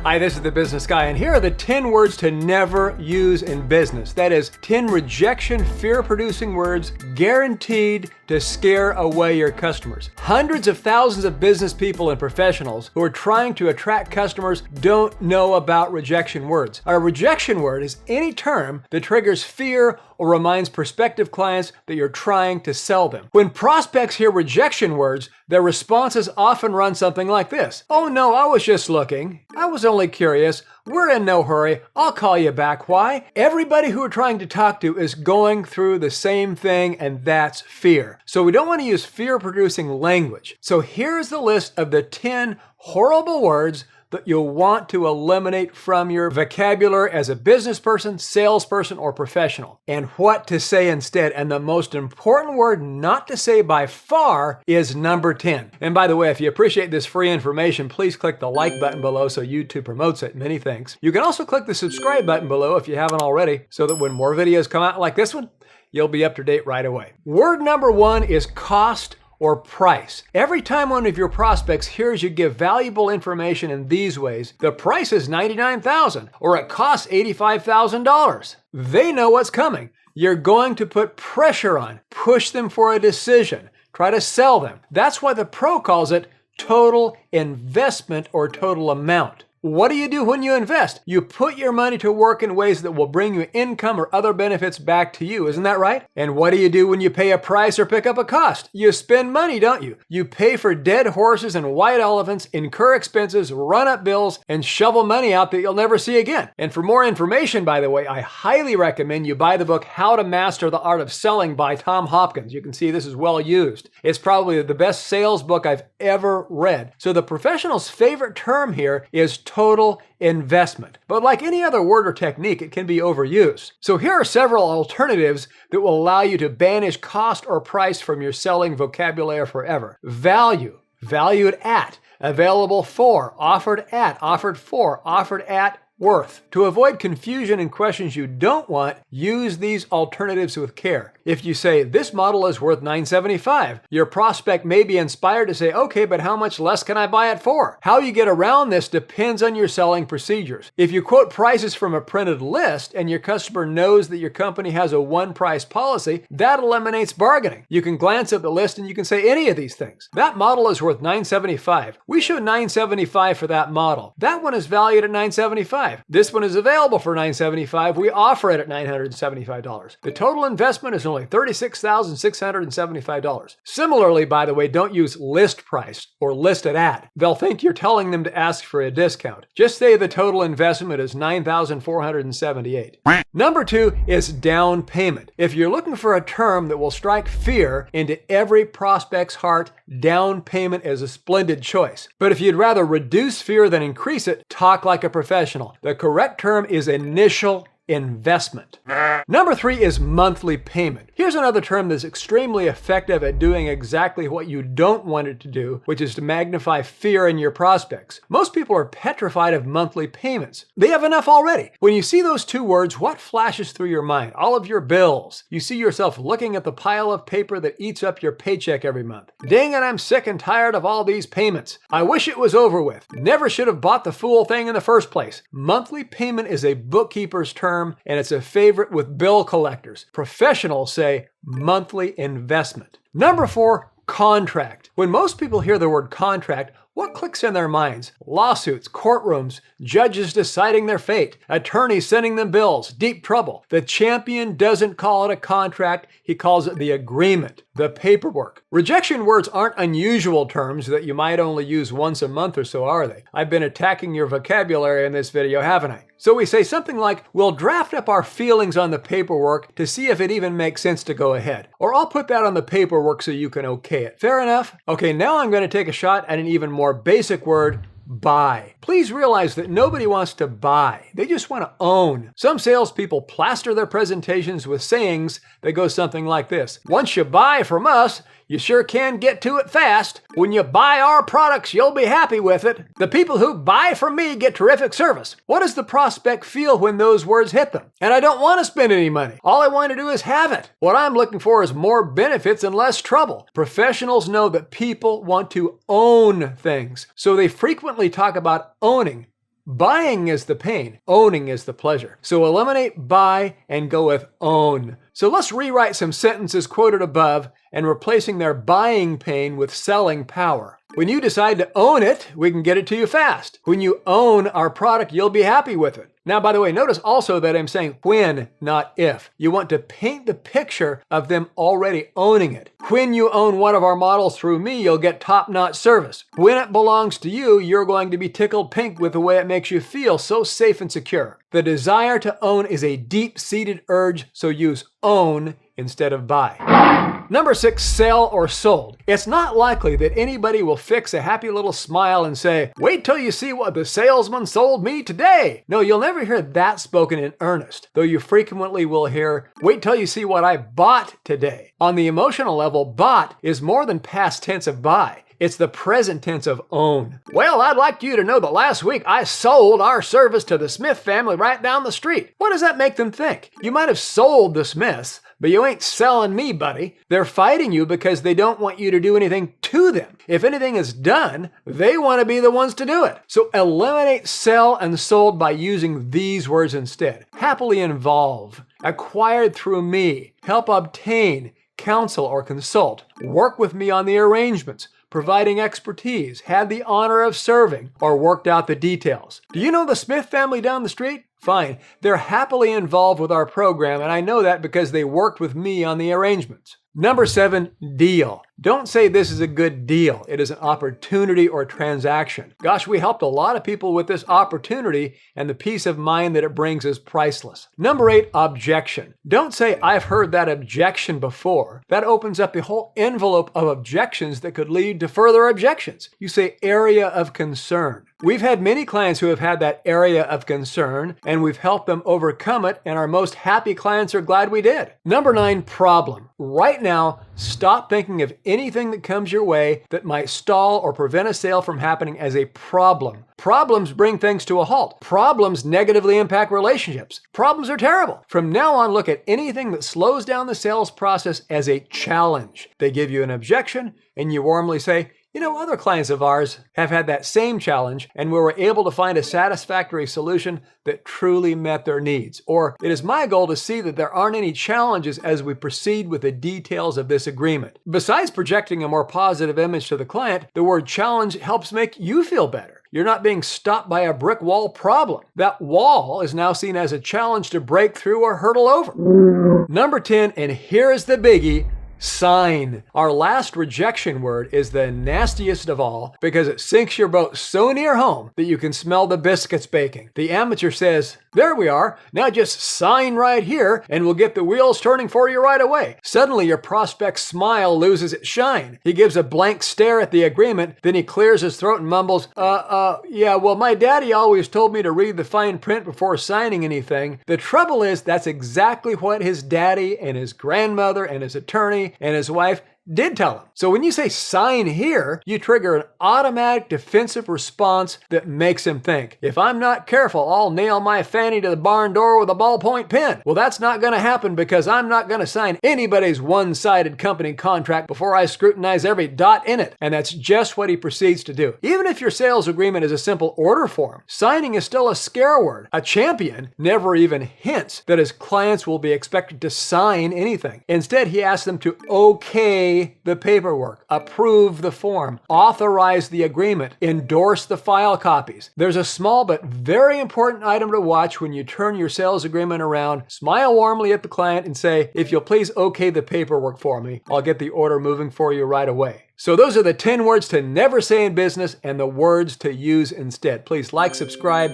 Hi, this is The Business Guy, and here are the 10 words to never use in business. That is 10 rejection, fear-producing words guaranteed to scare away your customers. Hundreds of thousands of business people and professionals who are trying to attract customers don't know about rejection words. A rejection word is any term that triggers fear or reminds prospective clients that you're trying to sell them. When prospects hear rejection words, their responses often run something like this. Oh no, I was just looking. I was only curious. We're in no hurry. I'll call you back. Why? Everybody who we're trying to talk to is going through the same thing, and that's fear. So we don't want to use fear-producing language. So here's the list of the 10 horrible words that you'll want to eliminate from your vocabulary as a business person, salesperson, or professional, and what to say instead. And the most important word not to say by far is number 10. And by the way, if you appreciate this free information, please click the like button below so YouTube promotes it. Many thanks. You can also click the subscribe button below if you haven't already, so that when more videos come out like this one, you'll be up to date right away. Word number 1 is cost or price. Every time one of your prospects hears you give valuable information in these ways, the price is $99,000 or it costs $85,000. They know what's coming. You're going to put pressure on, push them for a decision, try to sell them. That's why the pro calls it total investment or total amount. What do you do when you invest? You put your money to work in ways that will bring you income or other benefits back to you. Isn't that right? And what do you do when you pay a price or pick up a cost? You spend money, don't you? You pay for dead horses and white elephants, incur expenses, run up bills, and shovel money out that you'll never see again. And for more information, by the way, I highly recommend you buy the book How to Master the Art of Selling by Tom Hopkins. You can see this is well used. It's probably the best sales book I've ever read. So the professional's favorite term here is total investment. But like any other word or technique, it can be overused. So here are several alternatives that will allow you to banish cost or price from your selling vocabulary forever. Value, valued at, available for, offered at, offered for, offered at, worth. To avoid confusion and questions you don't want, use these alternatives with care. If you say, this model is worth $975, your prospect may be inspired to say, okay, but how much less can I buy it for? How you get around this depends on your selling procedures. If you quote prices from a printed list and your customer knows that your company has a one-price policy, that eliminates bargaining. You can glance at the list and you can say any of these things. That model is worth $975. We show $975 for that model. That one is valued at $975. This one is available for $975. We offer it at $975. The total investment is only $36,675. Similarly, by the way, don't use list price or listed at. They'll think you're telling them to ask for a discount. Just say the total investment is $9,478. Number 2 is down payment. If you're looking for a term that will strike fear into every prospect's heart, down payment is a splendid choice. But if you'd rather reduce fear than increase it, talk like a professional. The correct term is initial investment. Number 3 is monthly payment. Here's another term that's extremely effective at doing exactly what you don't want it to do, which is to magnify fear in your prospects. Most people are petrified of monthly payments. They have enough already. When you see those two words, what flashes through your mind? All of your bills. You see yourself looking at the pile of paper that eats up your paycheck every month. Dang it, I'm sick and tired of all these payments. I wish it was over with. Never should have bought the fool thing in the first place. Monthly payment is a bookkeeper's term, and it's a favorite with bill collectors. Professionals say monthly investment. Number 4, contract. When most people hear the word contract, what clicks in their minds? Lawsuits, courtrooms, judges deciding their fate, attorneys sending them bills, deep trouble. The champion doesn't call it a contract, he calls it the agreement, the paperwork. Rejection words aren't unusual terms that you might only use once a month or so, are they? I've been attacking your vocabulary in this video, haven't I? So we say something like, we'll draft up our feelings on the paperwork to see if it even makes sense to go ahead. Or I'll put that on the paperwork so you can okay it. Fair enough? Okay, now I'm going to take a shot at an even more basic word, buy. Please realize that nobody wants to buy. They just want to own. Some salespeople plaster their presentations with sayings that go something like this. Once you buy from us, you sure can get to it fast. When you buy our products, you'll be happy with it. The people who buy from me get terrific service. What does the prospect feel when those words hit them? And I don't want to spend any money. All I want to do is have it. What I'm looking for is more benefits and less trouble. Professionals know that people want to own things, so they frequently talk about owning Buying is the pain, owning is the pleasure. So eliminate buy and go with own. So let's rewrite some sentences quoted above and replacing their buying pain with selling power. When you decide to own it, we can get it to you fast. When you own our product, you'll be happy with it. Now, by the way, notice also that I'm saying when, not if. You want to paint the picture of them already owning it. When you own one of our models through me, you'll get top-notch service. When it belongs to you, you're going to be tickled pink with the way it makes you feel so safe and secure. The desire to own is a deep-seated urge, so use own instead of buy. Number 6, sell or sold. It's not likely that anybody will fix a happy little smile and say, wait till you see what the salesman sold me today. No, you'll never hear that spoken in earnest, though you frequently will hear, wait till you see what I bought today. On the emotional level, bought is more than past tense of buy. It's the present tense of own. Well, I'd like you to know that last week I sold our service to the Smith family right down the street. What does that make them think? You might have sold the Smiths, but you ain't selling me, buddy. They're fighting you because they don't want you to do anything to them. If anything is done, they want to be the ones to do it. So eliminate sell and sold by using these words instead. Happily involve, acquired through me, help obtain, counsel or consult, work with me on the arrangements, providing expertise, had the honor of serving, or worked out the details. Do you know the Smith family down the street? Fine. They're happily involved with our program, and I know that because they worked with me on the arrangements. Number 7, deal. Don't say this is a good deal. It is an opportunity or transaction. Gosh, we helped a lot of people with this opportunity, and the peace of mind that it brings is priceless. Number 8, objection. Don't say, I've heard that objection before. That opens up a whole envelope of objections that could lead to further objections. You say area of concern. We've had many clients who have had that area of concern, and we've helped them overcome it, and our most happy clients are glad we did. Number 9, problem. Right now, stop thinking of anything that comes your way that might stall or prevent a sale from happening as a problem. Problems bring things to a halt. Problems negatively impact relationships. Problems are terrible. From now on, look at anything that slows down the sales process as a challenge. They give you an objection, and you warmly say, you know, other clients of ours have had that same challenge, and we were able to find a satisfactory solution that truly met their needs. Or, it is my goal to see that there aren't any challenges as we proceed with the details of this agreement. Besides projecting a more positive image to the client, the word challenge helps make you feel better. You're not being stopped by a brick wall problem. That wall is now seen as a challenge to break through or hurdle over. Number 10, and here is the biggie, sign. Our last rejection word is the nastiest of all because it sinks your boat so near home that you can smell the biscuits baking. The amateur says, there we are, now just sign right here and we'll get the wheels turning for you right away. Suddenly your prospect's smile loses its shine. He gives a blank stare at the agreement, then he clears his throat and mumbles, yeah, well, my daddy always told me to read the fine print before signing anything. The trouble is that's exactly what his daddy and his grandmother and his attorney and his wife did tell him. So when you say sign here, you trigger an automatic defensive response that makes him think, if I'm not careful, I'll nail my fanny to the barn door with a ballpoint pen. Well, that's not going to happen because I'm not going to sign anybody's one-sided company contract before I scrutinize every dot in it. And that's just what he proceeds to do. Even if your sales agreement is a simple order form, signing is still a scare word. A champion never even hints that his clients will be expected to sign anything. Instead, he asks them to okay the paperwork, approve the form, authorize the agreement, endorse the file copies. There's a small but very important item to watch when you turn your sales agreement around. Smile warmly at the client and say, if you'll please okay the paperwork for me, I'll get the order moving for you right away. So those are the 10 words to never say in business and the words to use instead. Please like, subscribe,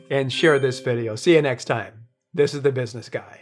and share this video. See you next time. This is The Business Guy.